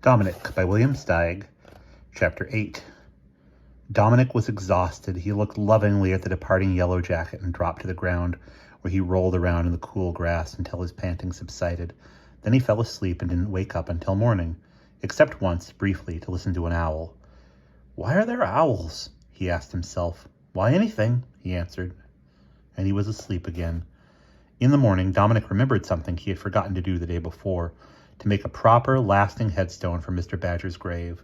Dominic by William Steig, Chapter 8. Dominic was exhausted. He looked lovingly at the departing yellow jacket and dropped to the ground, where he rolled around in the cool grass until his panting subsided. Then he fell asleep and didn't wake up until morning, except once, briefly, to listen to an owl. "Why are there owls?" he asked himself. "Why anything?" he answered. And he was asleep again. In the morning, Dominic remembered something he had forgotten to do the day before, to make a proper, lasting headstone for Mr. Badger's grave.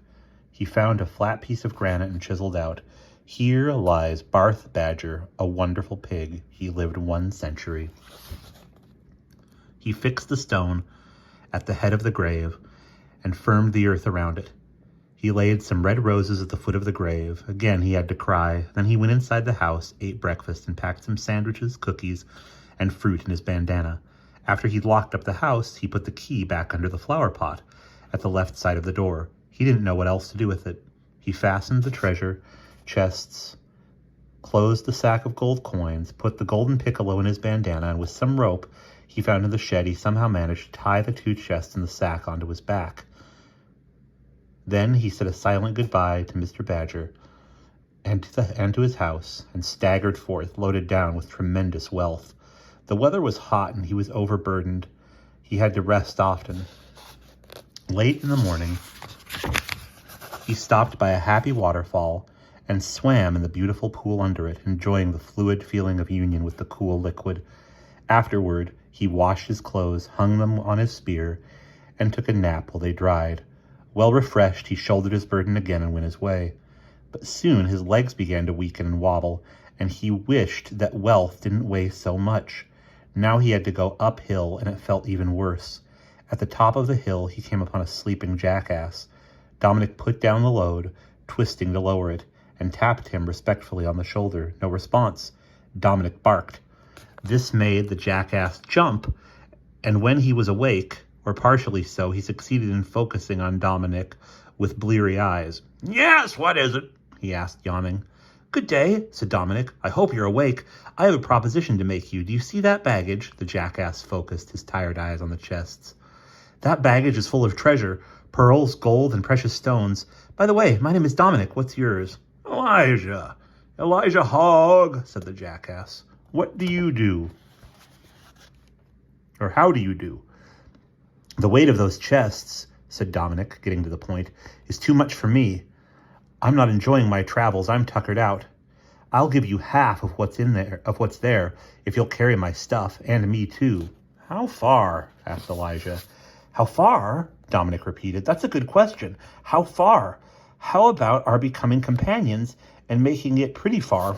He found a flat piece of granite and chiseled out, "Here lies Barth Badger, a wonderful pig. He lived 1 century." He fixed the stone at the head of the grave and firmed the earth around it. He laid some red roses at the foot of the grave. Again he had to cry. Then he went inside the house, ate breakfast, and packed some sandwiches, cookies, and fruit in his bandana. After he'd locked up the house, he put the key back under the flower pot at the left side of the door. He didn't know what else to do with it. He fastened the treasure chests, closed the sack of gold coins, put the golden piccolo in his bandana, and with some rope he found in the shed, he somehow managed to tie the 2 chests in the sack onto his back. Then he said a silent goodbye to Mr. Badger and to his house, and staggered forth, loaded down with tremendous wealth. The weather was hot and he was overburdened. He had to rest often. Late in the morning, he stopped by a happy waterfall and swam in the beautiful pool under it, enjoying the fluid feeling of union with the cool liquid. Afterward, he washed his clothes, hung them on his spear, and took a nap while they dried. Well refreshed, he shouldered his burden again and went his way. But soon his legs began to weaken and wobble, and he wished that wealth didn't weigh so much. Now he had to go uphill, and it felt even worse. At the top of the hill, he came upon a sleeping jackass. Dominic put down the load, twisting to lower it, and tapped him respectfully on the shoulder. No response. Dominic barked. This made the jackass jump, and when he was awake, or partially so, he succeeded in focusing on Dominic with bleary eyes. "Yes, what is it?" he asked, yawning. "Good day," said Dominic. "I hope you're awake. I have a proposition to make you. Do you see that baggage?" The jackass focused his tired eyes on the chests. "That baggage is full of treasure, pearls, gold, and precious stones. By the way, my name is Dominic. What's yours?" "Elijah. Elijah Hogg," said the jackass. "What do you do? Or how do you do?" "The weight of those chests," said Dominic, getting to the point, "is too much for me. I'm not enjoying my travels. I'm tuckered out. I'll give you half of what's there, if you'll carry my stuff, and me too." "How far?" asked Elijah. "How far?" Dominic repeated. "That's a good question. How far? How about our becoming companions and making it pretty far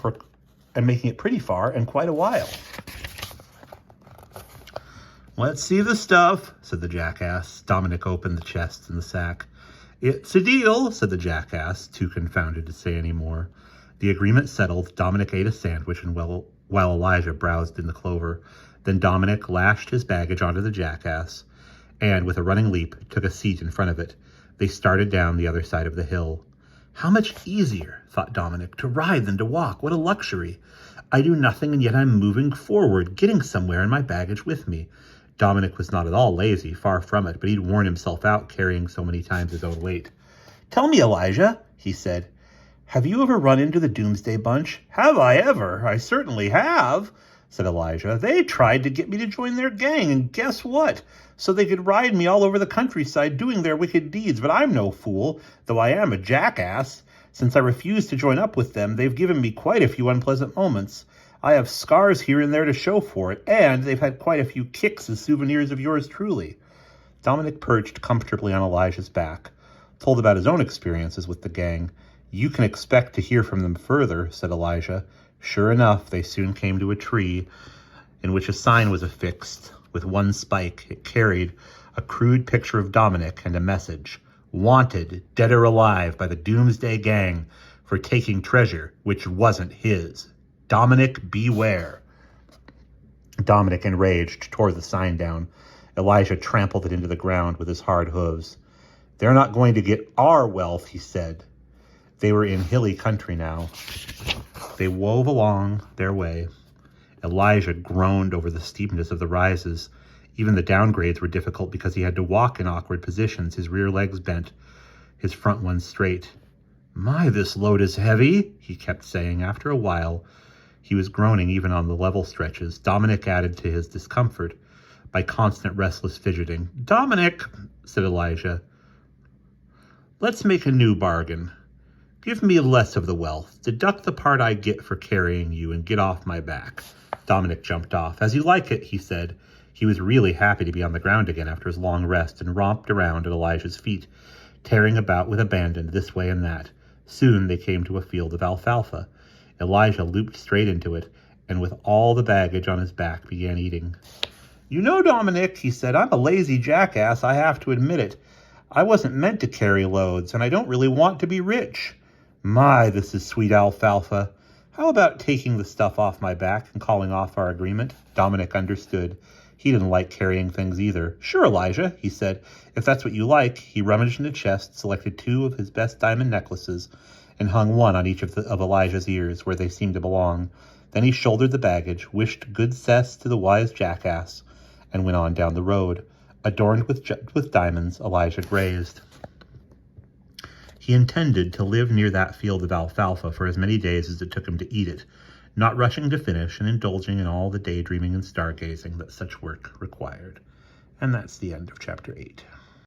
and quite a while?" "Let's see the stuff," said the jackass. Dominic opened the chests in the sack. "It's a deal," said the jackass, too confounded to say any more. The agreement settled, Dominic ate a sandwich and while Elijah browsed in the clover. Then Dominic lashed his baggage onto the jackass and, with a running leap, took a seat in front of it. They started down the other side of the hill. "How much easier," thought Dominic, "to ride than to walk. What a luxury. I do nothing and yet I'm moving forward, getting somewhere and my baggage with me." Dominic was not at all lazy, far from it, but he'd worn himself out carrying so many times his own weight. "Tell me, Elijah," he said, "have you ever run into the Doomsday Bunch?" "Have I ever? I certainly have," said Elijah. "They tried to get me to join their gang, and guess what? So they could ride me all over the countryside doing their wicked deeds, but I'm no fool, though I am a jackass. Since I refused to join up with them, they've given me quite a few unpleasant moments. I have scars here and there to show for it, and they've had quite a few kicks as souvenirs of yours truly." Dominic perched comfortably on Elijah's back, told about his own experiences with the gang. "You can expect to hear from them further," said Elijah. Sure enough, they soon came to a tree in which a sign was affixed with one spike. It carried a crude picture of Dominic and a message: "Wanted, dead or alive, by the Doomsday Gang for taking treasure which wasn't his. Dominic, beware." Dominic, enraged, tore the sign down. Elijah trampled it into the ground with his hard hooves. "They're not going to get our wealth," he said. They were in hilly country now. They wove along their way. Elijah groaned over the steepness of the rises. Even the downgrades were difficult because he had to walk in awkward positions, his rear legs bent, his front ones straight. "My, this load is heavy," he kept saying. After a while, he was groaning even on the level stretches. Dominic added to his discomfort by constant restless fidgeting. "Dominic," said Elijah, "let's make a new bargain. Give me less of the wealth. Deduct the part I get for carrying you and get off my back." Dominic jumped off. "As you like it," he said. He was really happy to be on the ground again after his long rest, and romped around at Elijah's feet, tearing about with abandon this way and that. Soon they came to a field of alfalfa. Elijah looped straight into it, and with all the baggage on his back began eating. "You know, Dominic," he said, "I'm a lazy jackass, I have to admit it. I wasn't meant to carry loads, and I don't really want to be rich. My, this is sweet alfalfa. How about taking the stuff off my back and calling off our agreement?" Dominic understood. He didn't like carrying things either. "Sure, Elijah," he said, "if that's what you like." He rummaged in the chest, selected 2 of his best diamond necklaces, and hung one on each of Elijah's ears, where they seemed to belong. Then he shouldered the baggage, wished good cess to the wise jackass, and went on down the road. Adorned with diamonds, Elijah grazed. He intended to live near that field of alfalfa for as many days as it took him to eat it, not rushing to finish and indulging in all the daydreaming and stargazing that such work required. And that's the end of chapter 8.